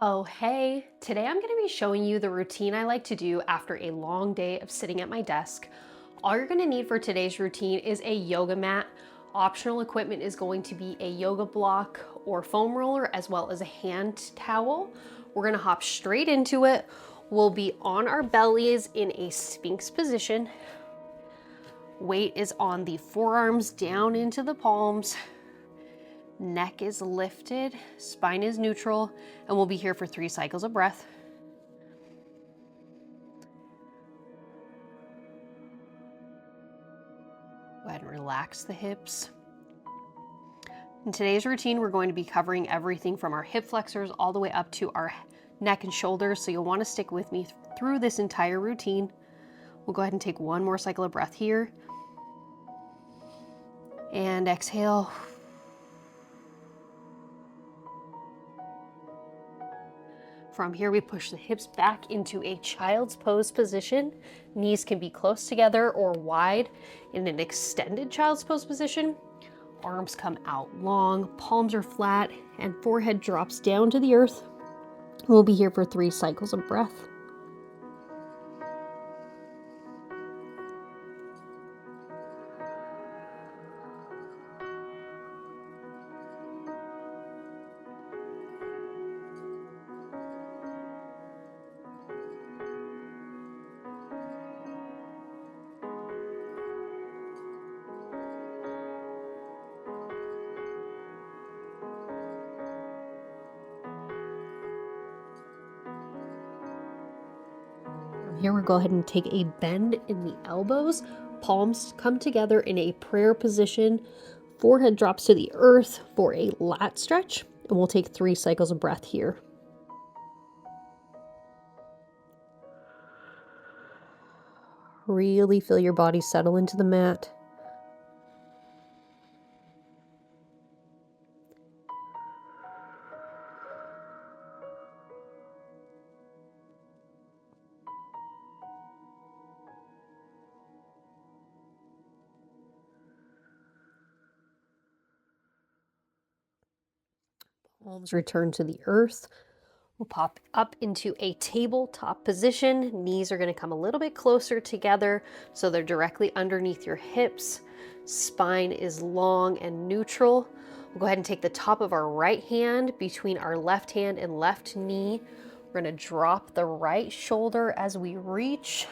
Oh, hey, today I'm going to be showing you the routine I like to do after a long day of sitting at my desk. All you're going to need for today's routine is a yoga mat. Optional equipment is going to be a yoga block or foam roller, as well as a hand towel. We're going to hop straight into it. We'll be on our bellies in a Sphinx position. Weight is on the forearms down into the palms. Neck is lifted, spine is neutral, and we'll be here for 3 cycles of breath. Go ahead and relax the hips. In today's routine, we're going to be covering everything from our hip flexors all the way up to our neck and shoulders, so you'll want to stick with me through this entire routine. We'll go ahead and take one more cycle of breath here. And exhale. From here, we push the hips back into a child's pose position. Knees can be close together or wide in an extended child's pose position. Arms come out long, palms are flat, and forehead drops down to the earth. We'll be here for 3 cycles of breath. Here we'll go ahead and take a bend in the elbows. Palms come together in a prayer position. Forehead drops to the earth for a lat stretch. And we'll take 3 cycles of breath here. Really feel your body settle into the mat. Palms return to the earth. We'll pop up into a tabletop position. Knees are going to come a little bit closer together so they're directly underneath your hips. Spine is long and neutral. We'll go ahead and take the top of our right hand between our left hand and left knee. We're going to drop the right shoulder as we reach.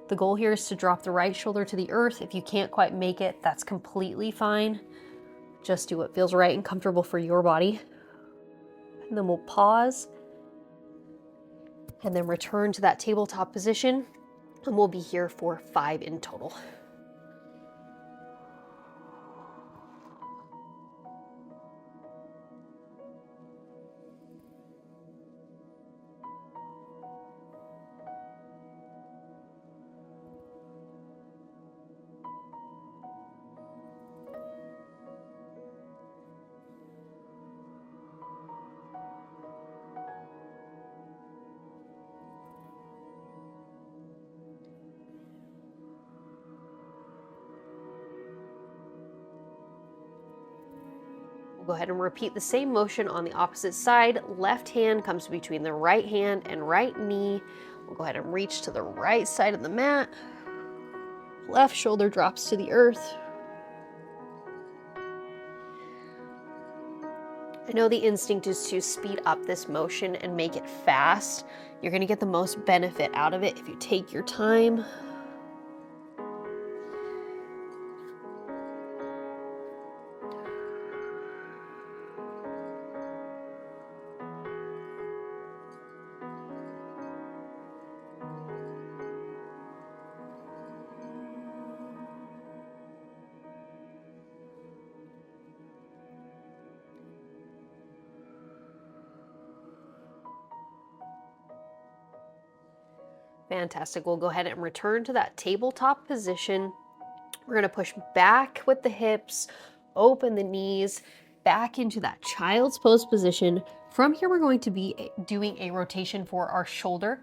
The goal here is to drop the right shoulder to the earth. If you can't quite make it, that's completely fine. Just do what feels right and comfortable for your body. And then we'll pause and then return to that tabletop position, and we'll be here for 5 in total. We'll go ahead and repeat the same motion on the opposite side. Left hand comes between the right hand and right knee. We'll go ahead and reach to the right side of the mat. Left shoulder drops to the earth. I know the instinct is to speed up this motion and make it fast. You're going to get the most benefit out of it if you take your time. Fantastic. We'll go ahead and return to that tabletop position. We're going to push back with the hips, open the knees, back into that child's pose position. From here, we're going to be doing a rotation for our shoulder.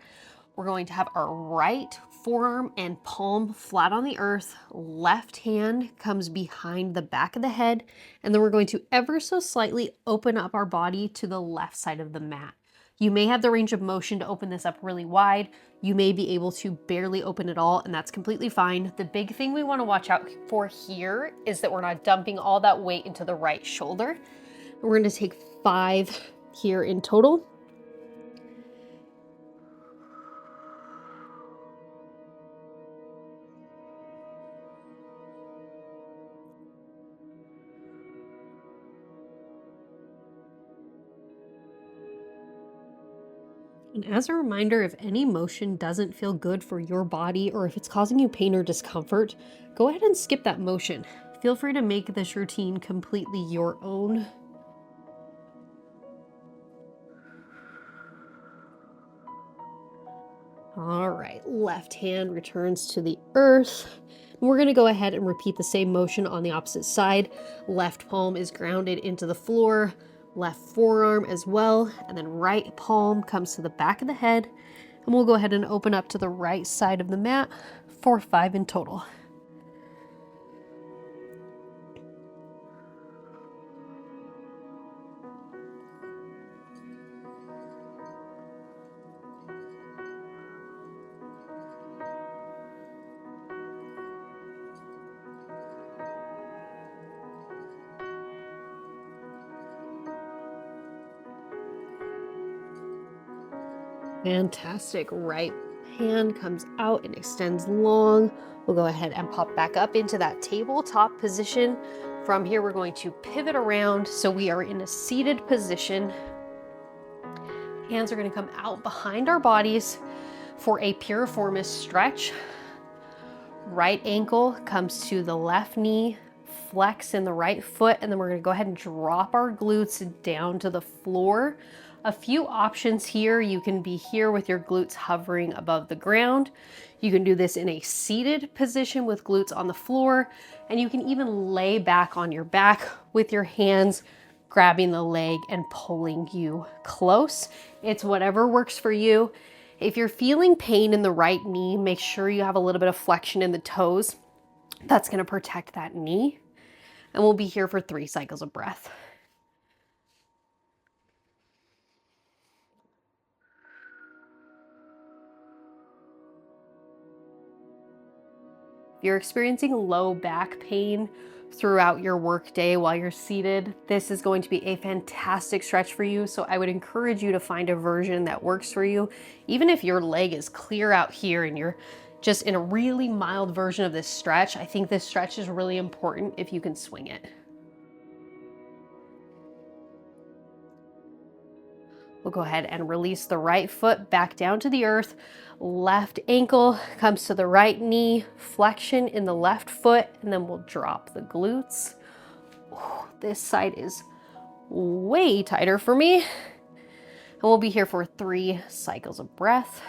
We're going to have our right forearm and palm flat on the earth. Left hand comes behind the back of the head. And then we're going to ever so slightly open up our body to the left side of the mat. You may have the range of motion to open this up really wide. You may be able to barely open it all, and that's completely fine. The big thing we want to watch out for here is that we're not dumping all that weight into the right shoulder. We're going to take 5 here in total. And as a reminder, if any motion doesn't feel good for your body or if it's causing you pain or discomfort, go ahead and skip that motion. Feel free to make this routine completely your own. All right, left hand returns to the earth. We're going to go ahead and repeat the same motion on the opposite side. Left palm is grounded into the floor, left forearm as well, and then right palm comes to the back of the head. And we'll go ahead and open up to the right side of the mat for 5 in total. Fantastic. Right hand comes out and extends long. We'll go ahead and pop back up into that tabletop position. From here, we're going to pivot around. So we are in a seated position. Hands are going to come out behind our bodies for a piriformis stretch. Right ankle comes to the left knee, flex in the right foot, and then we're going to go ahead and drop our glutes down to the floor. A few options here. You can be here with your glutes hovering above the ground. You can do this in a seated position with glutes on the floor, and you can even lay back on your back with your hands grabbing the leg and pulling you close. It's whatever works for you. If you're feeling pain in the right knee, make sure you have a little bit of flexion in the toes. That's going to protect that knee. And we'll be here for 3 cycles of breath. If you're experiencing low back pain throughout your workday while you're seated, this is going to be a fantastic stretch for you. So I would encourage you to find a version that works for you. Even if your leg is clear out here and you're just in a really mild version of this stretch, I think this stretch is really important if you can swing it. We'll go ahead and release the right foot back down to the earth. Left ankle comes to the right knee, flexion in the left foot, and then we'll drop the glutes. Ooh, this side is way tighter for me. And we'll be here for 3 cycles of breath.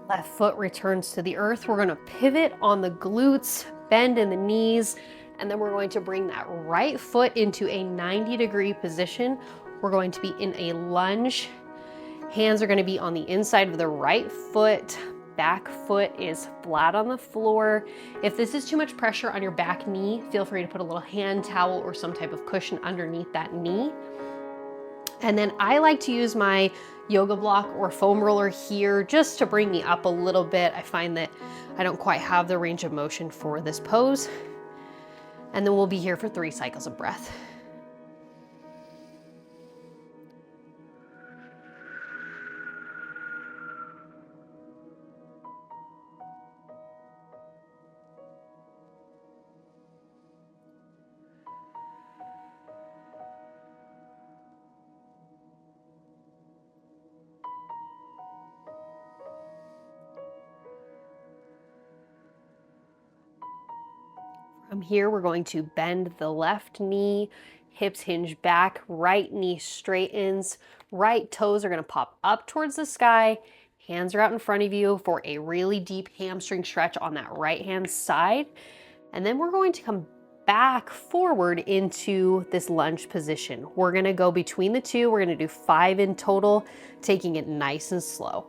Left foot returns to the earth. We're going to pivot on the glutes, bend in the knees, and then we're going to bring that right foot into a 90-degree position. We're going to be in a lunge. Hands are going to be on the inside of the right foot. Back foot is flat on the floor. If this is too much pressure on your back knee, feel free to put a little hand towel or some type of cushion underneath that knee. And then I like to use my yoga block or foam roller here just to bring me up a little bit. I find that I don't quite have the range of motion for this pose. And then we'll be here for 3 cycles of breath. From here, we're going to bend the left knee, hips hinge back, right knee straightens, right toes are going to pop up towards the sky, Hands are out in front of you for a really deep hamstring stretch on that right hand side. And then we're going to come back forward into this lunge position. We're gonna go between the two. We're gonna do 5 in total, taking it nice and slow.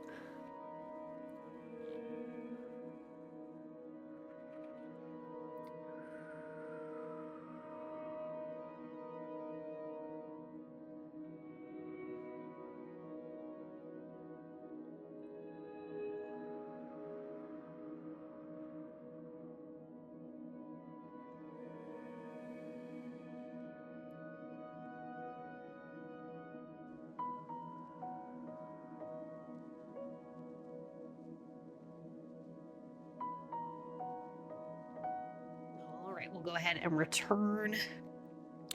All right, we'll go ahead and return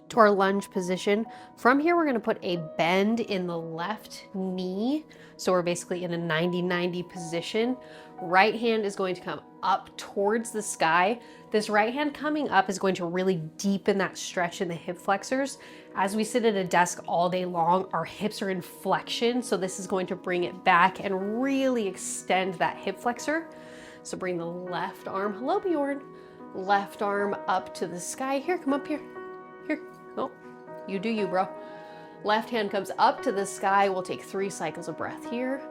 to our lunge position. From here, we're gonna put a bend in the left knee. So we're basically in a 90-90 position. Right hand is going to come up towards the sky. This right hand coming up is going to really deepen that stretch in the hip flexors. As we sit at a desk all day long, our hips are in flexion. So this is going to bring it back and really extend that hip flexor. So bring the left arm, hello Bjorn, left arm up to the sky. Here, come up here. Here, oh, you do you, bro. Left hand comes up to the sky. We'll take 3 cycles of breath here.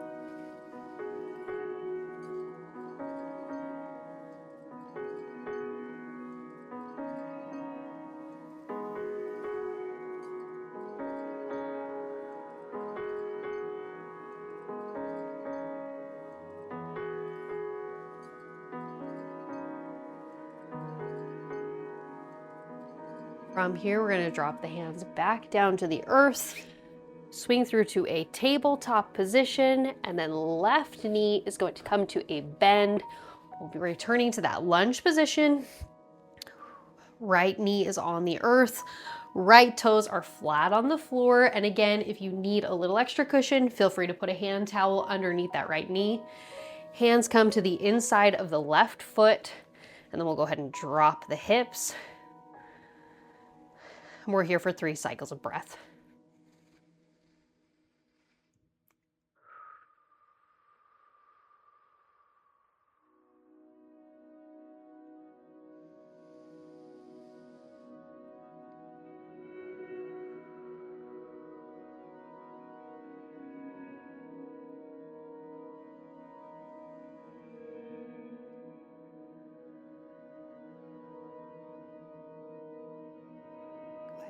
From here, we're gonna drop the hands back down to the earth, swing through to a tabletop position, and then left knee is going to come to a bend. We'll be returning to that lunge position. Right knee is on the earth. Right toes are flat on the floor. And again, if you need a little extra cushion, feel free to put a hand towel underneath that right knee. Hands come to the inside of the left foot, and then we'll go ahead and drop the hips. We're here for 3 cycles of breath.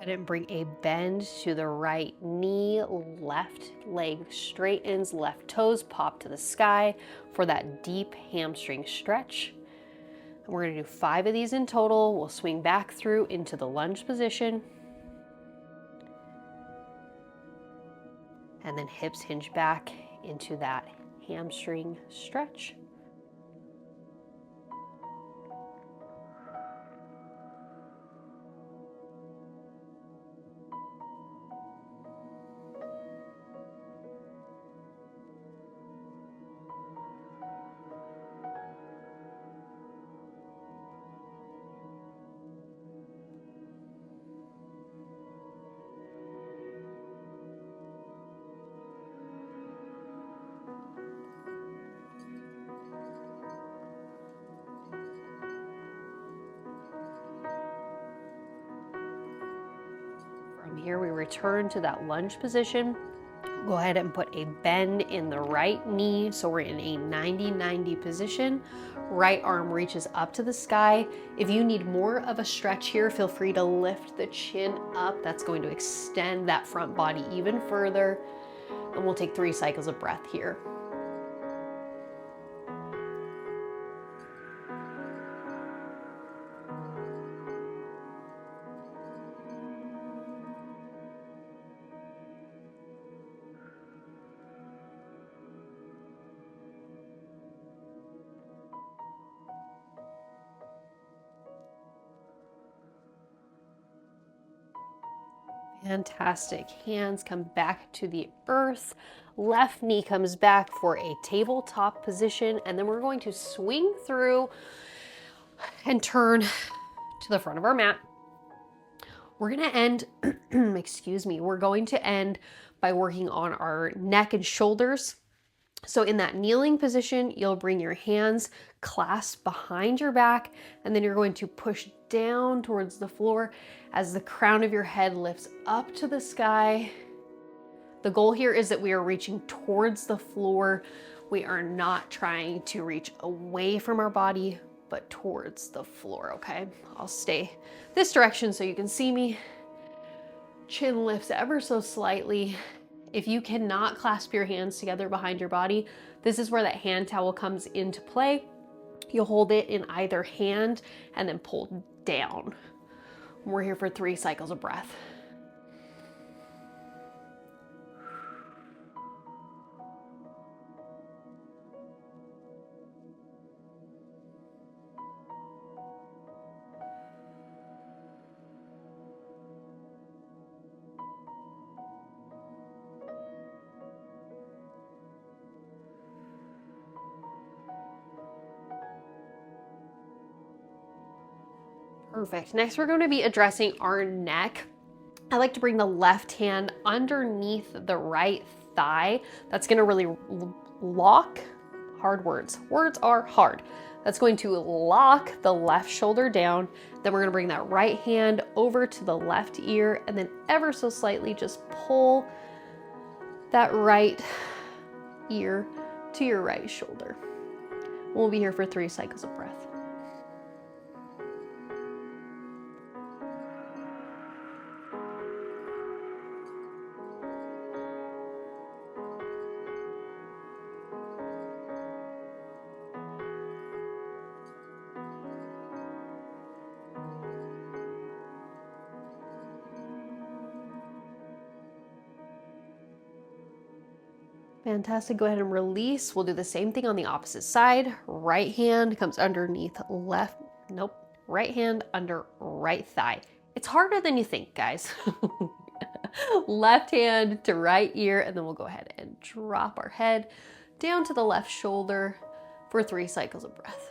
And bring a bend to the right knee, left leg straightens, left toes pop to the sky for that deep hamstring stretch. And we're gonna do 5 of these in total. We'll swing back through into the lunge position. And then hips hinge back into that hamstring stretch. From here, we return to that lunge position. Go ahead and put a bend in the right knee. So we're in a 90-90 position. Right arm reaches up to the sky. If you need more of a stretch here, feel free to lift the chin up. That's going to extend that front body even further. And we'll take 3 cycles of breath here. Fantastic. Hands come back to the earth. Left knee comes back for a tabletop position. And then we're going to swing through and turn to the front of our mat. We're going to end, excuse me, we're going to end by working on our neck and shoulders. So in that kneeling position, you'll bring your hands clasped behind your back, and then you're going to push down towards the floor as the crown of your head lifts up to the sky. The goal here is that we are reaching towards the floor. We are not trying to reach away from our body, but towards the floor, okay? I'll stay this direction so you can see me. Chin lifts ever so slightly. If you cannot clasp your hands together behind your body, this is where that hand towel comes into play. You'll hold it in either hand and then pull down. We're here for 3 cycles of breath. Perfect. Next, we're going to be addressing our neck. I like to bring the left hand underneath the right thigh. That's going to really lock, hard words. Words are hard. That's going to lock the left shoulder down. Then we're going to bring that right hand over to the left ear and then ever so slightly just pull that right ear to your right shoulder. We'll be here for 3 cycles of breath. Fantastic. Go ahead and release. We'll do the same thing on the opposite side. Right hand comes underneath left. Nope. Right hand under right thigh. It's harder than you think, guys. Left hand to right ear, and then we'll go ahead and drop our head down to the left shoulder for 3 cycles of breath.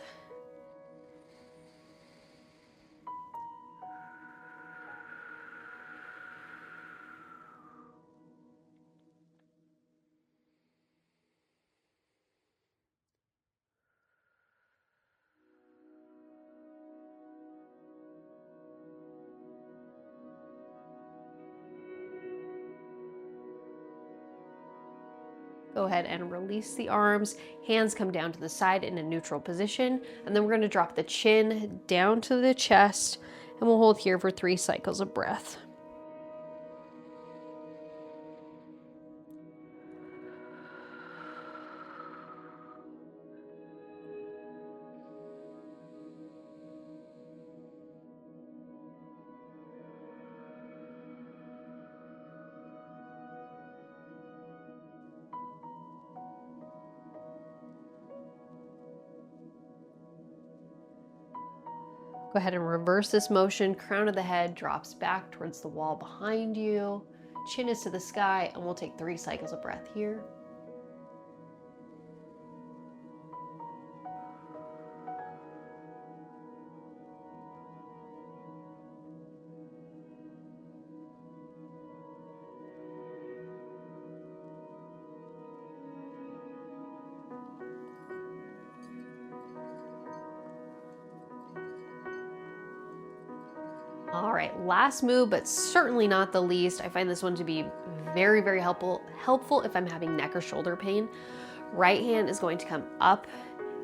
Go ahead and release the arms. Hands come down to the side in a neutral position. And then we're going to drop the chin down to the chest. And we'll hold here for 3 cycles of breath. Go ahead and reverse this motion. Crown of the head drops back towards the wall behind you. Chin is to the sky, and we'll take 3 cycles of breath here. All right, last move, but certainly not the least. I find this one to be very, very helpful if I'm having neck or shoulder pain. Right hand is going to come up,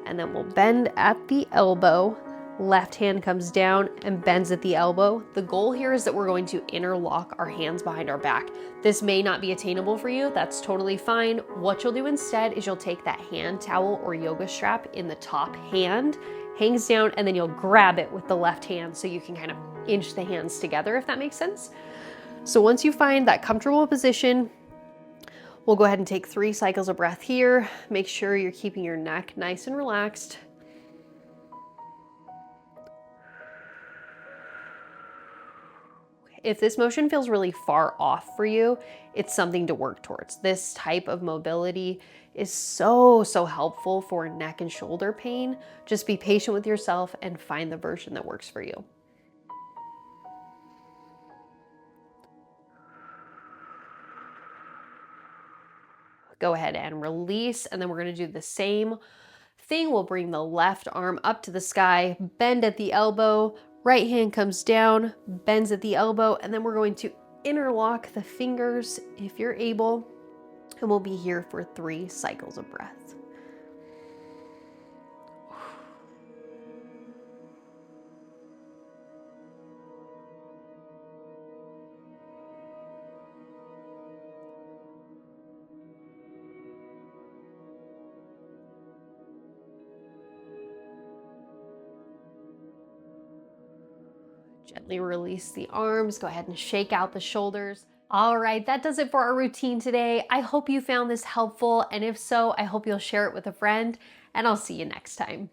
and then we'll bend at the elbow. Left hand comes down and bends at the elbow. The goal here is that we're going to interlock our hands behind our back. This may not be attainable for you. That's totally fine. What you'll do instead is you'll take that hand towel or yoga strap in the top hand, hangs down, and then you'll grab it with the left hand so you can kind of inch the hands together, if that makes sense. So once you find that comfortable position, we'll go ahead and take 3 cycles of breath here. Make sure you're keeping your neck nice and relaxed. If this motion feels really far off for you, it's something to work towards. This type of mobility is so helpful for neck and shoulder pain. Just be patient with yourself and find the version that works for you. Go ahead and release, and then we're gonna do the same thing. We'll bring the left arm up to the sky, bend at the elbow, right hand comes down, bends at the elbow, and then we're going to interlock the fingers if you're able, and we'll be here for 3 cycles of breath. Gently release the arms, go ahead and shake out the shoulders. All right, that does it for our routine today. I hope you found this helpful, and if so, I hope you'll share it with a friend, and I'll see you next time.